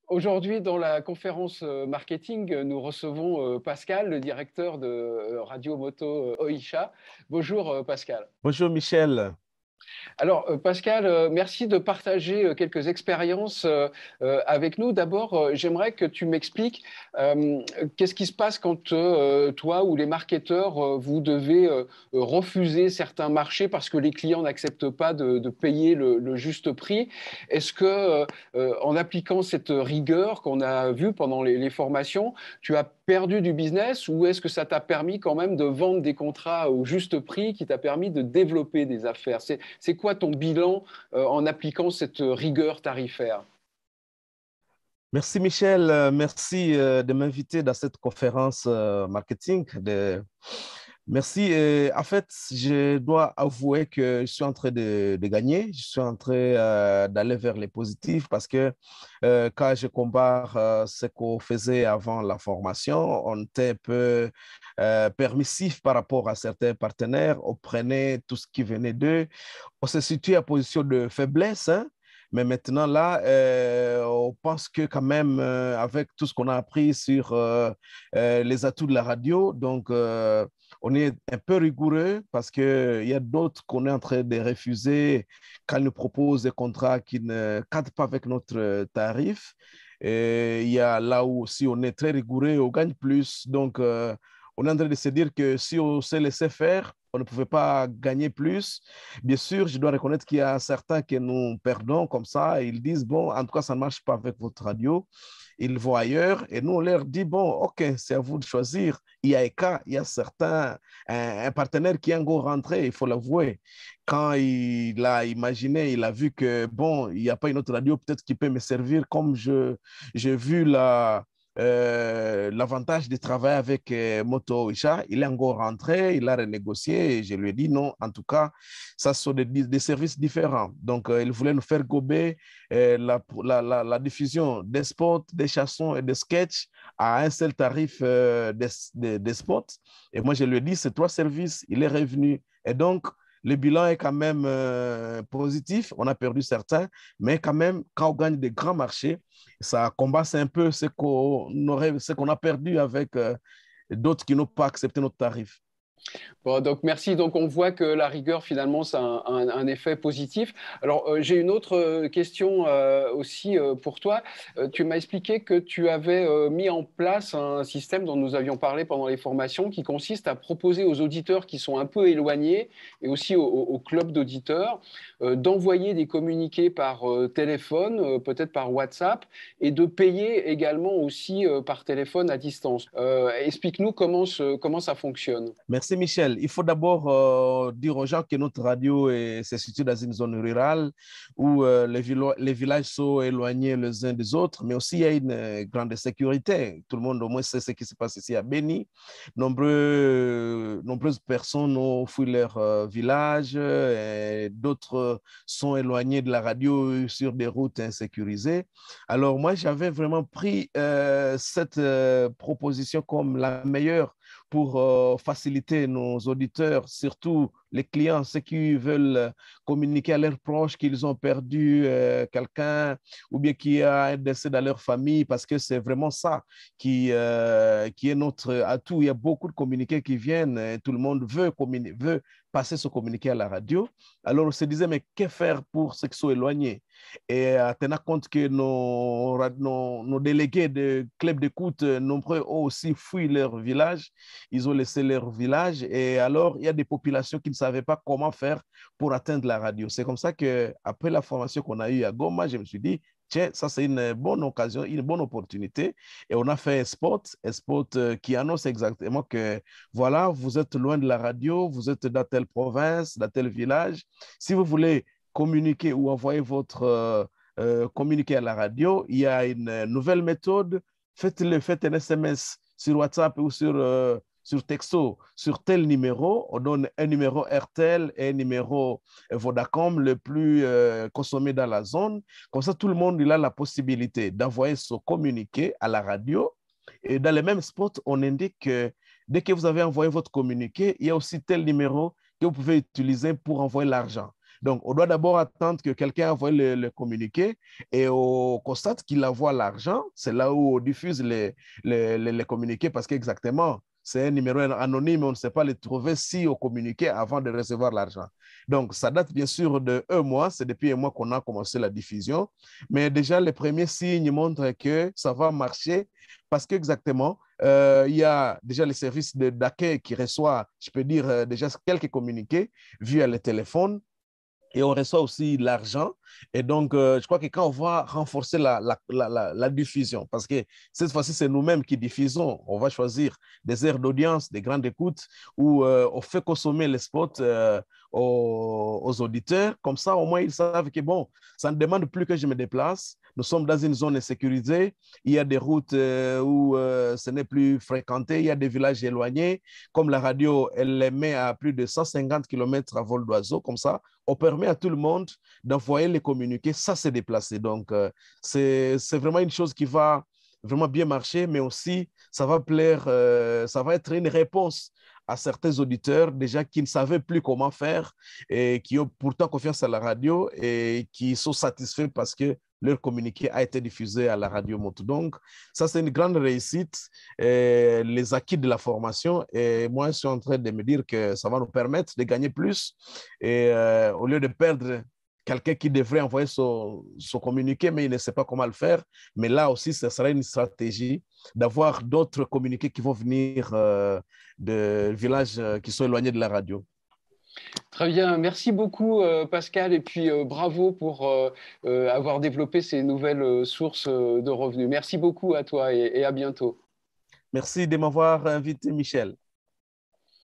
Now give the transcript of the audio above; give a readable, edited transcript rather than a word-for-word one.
Aujourd'hui, dans la conférence marketing, nous recevons Pascal, le directeur de Radio Moto Oisha. Bonjour Pascal. Bonjour Michel. Alors Pascal, merci de partager quelques expériences avec nous. D'abord, j'aimerais que tu m'expliques qu'est-ce qui se passe quand toi ou les marketeurs, vous devez refuser certains marchés parce que les clients n'acceptent pas de payer le juste prix. Est-ce que en appliquant cette rigueur qu'on a vue pendant les formations, tu as perdu du business ou est-ce que ça t'a permis quand même de vendre des contrats au juste prix qui t'a permis de développer des affaires? C'est quoi ton bilan en appliquant cette rigueur tarifaire? Merci Michel, merci de m'inviter dans cette conférence marketing. Merci. En fait, je dois avouer que je suis en train de gagner. Je suis en train d'aller vers les positifs parce que quand je compare ce qu'on faisait avant la formation, on était un peu permissif par rapport à certains partenaires. On prenait tout ce qui venait d'eux. On se situait à position de faiblesse, hein. Mais maintenant, là, on pense que quand même, avec tout ce qu'on a appris sur les atouts de la radio, donc on est un peu rigoureux parce qu'il y a d'autres qu'on est en train de refuser quand ils nous proposent des contrats qui ne cadrent pas avec notre tarif. Et il y a là où aussi on est très rigoureux, on gagne plus. Donc, on est en train de se dire que si on se laissait faire, on ne pouvait pas gagner plus. Bien sûr, je dois reconnaître qu'il y a certains que nous perdons comme ça. Ils disent, bon, en tout cas, ça ne marche pas avec votre radio. Ils vont ailleurs et nous, on leur dit, bon, OK, c'est à vous de choisir. Il y a cas, il y a certains, un partenaire qui est encore rentré, il faut l'avouer. Quand il a imaginé, il a vu que, bon, il n'y a pas une autre radio peut-être qui peut me servir comme j'ai vu l'avantage de travailler avec Moto Oisha. Il est encore rentré, il a renégocié et je lui ai dit non, en tout cas, ça sont des services différents. Donc, il voulait nous faire gober la diffusion des spots, des chansons et des sketchs à un seul tarif des spots. Et moi, je lui ai dit, c'est trois services, il est revenu. Et donc, le bilan est quand même positif. On a perdu certains, mais quand même, quand on gagne des grands marchés, ça combat un peu ce qu'on a perdu avec d'autres qui n'ont pas accepté notre tarif. Bon, donc merci. Donc on voit que la rigueur finalement ça a un effet positif. Alors j'ai une autre question aussi pour toi. Tu m'as expliqué que tu avais mis en place un système dont nous avions parlé pendant les formations qui consiste à proposer aux auditeurs qui sont un peu éloignés et aussi au club d'auditeurs d'envoyer des communiqués par téléphone, peut-être par WhatsApp, et de payer également aussi par téléphone à distance. Explique-nous comment ça fonctionne. Merci Michel. Il faut d'abord dire aux gens que notre radio se situe dans une zone rurale où les villages sont éloignés les uns des autres, mais aussi il y a une grande sécurité. Tout le monde au moins sait ce qui se passe ici à Beni. Nombreuses personnes ont fui leur village, d'autres sont éloignés de la radio sur des routes insécurisées. Alors moi, j'avais vraiment pris cette proposition comme la meilleure pour faciliter nos auditeurs, surtout les clients, ceux qui veulent communiquer à leurs proches qu'ils ont perdu quelqu'un ou bien qu'il y a un décès dans leur famille, parce que c'est vraiment ça qui est notre atout. Il y a beaucoup de communiqués qui viennent, et tout le monde veut passer ce communiqué à la radio. Alors on se disait, mais que faire pour ceux qui sont éloignés? Et tenant compte que nos délégués de clubs d'écoute, nombreux ont aussi fui leur village, ils ont laissé leur village et alors il y a des populations qui ne savaient pas comment faire pour atteindre la radio. C'est comme ça qu'après la formation qu'on a eue à Goma, je me suis dit, tiens, ça c'est une bonne occasion, une bonne opportunité. Et on a fait un spot qui annonce exactement que voilà, vous êtes loin de la radio, vous êtes dans telle province, dans tel village. Si vous voulez communiquer ou envoyer votre communiqué à la radio, il y a une nouvelle méthode. Faites un SMS sur WhatsApp ou sur texto, sur tel numéro. On donne un numéro RTL et un numéro Vodacom le plus consommé dans la zone. Comme ça, tout le monde il a la possibilité d'envoyer son communiqué à la radio. Et dans les mêmes spots, on indique que dès que vous avez envoyé votre communiqué, il y a aussi tel numéro que vous pouvez utiliser pour envoyer l'argent. Donc, on doit d'abord attendre que quelqu'un envoie le communiqué et on constate qu'il envoie l'argent. C'est là où on diffuse les communiqués parce qu'exactement, c'est un numéro anonyme, on ne sait pas le trouver si on communiquait avant de recevoir l'argent. Donc, ça date bien sûr de 1 mois, c'est depuis 1 mois qu'on a commencé la diffusion, mais déjà les premiers signes montrent que ça va marcher parce qu'exactement, il y a déjà les services d'accueil qui reçoivent, je peux dire, déjà quelques communiqués via le téléphone. Et on reçoit aussi l'argent. Et donc, je crois que quand on va renforcer la diffusion, parce que cette fois-ci, c'est nous-mêmes qui diffusons, on va choisir des aires d'audience, des grandes écoutes, où on fait consommer les spots aux auditeurs. Comme ça, au moins, ils savent que, bon, ça ne demande plus que je me déplace. Nous sommes dans une zone sécurisée. Il y a des routes où ce n'est plus fréquenté. Il y a des villages éloignés. Comme la radio, elle les met à plus de 150 km à vol d'oiseau, comme ça, on permet à tout le monde d'envoyer les communiqués, ça s'est déplacé. Donc, c'est vraiment une chose qui va vraiment bien marcher, mais aussi, ça va plaire, ça va être une réponse à certains auditeurs déjà qui ne savaient plus comment faire et qui ont pourtant confiance à la radio et qui sont satisfaits parce que leur communiqué a été diffusé à la radio Moto. Donc, ça, c'est une grande réussite, les acquis de la formation. Et moi, je suis en train de me dire que ça va nous permettre de gagner plus. Et au lieu de perdre quelqu'un qui devrait envoyer son communiqué, mais il ne sait pas comment le faire. Mais là aussi, ce sera une stratégie d'avoir d'autres communiqués qui vont venir de villages qui sont éloignés de la radio. Très bien, merci beaucoup Pascal, et puis bravo pour avoir développé ces nouvelles sources de revenus. Merci beaucoup à toi et à bientôt. Merci de m'avoir invité, Michel.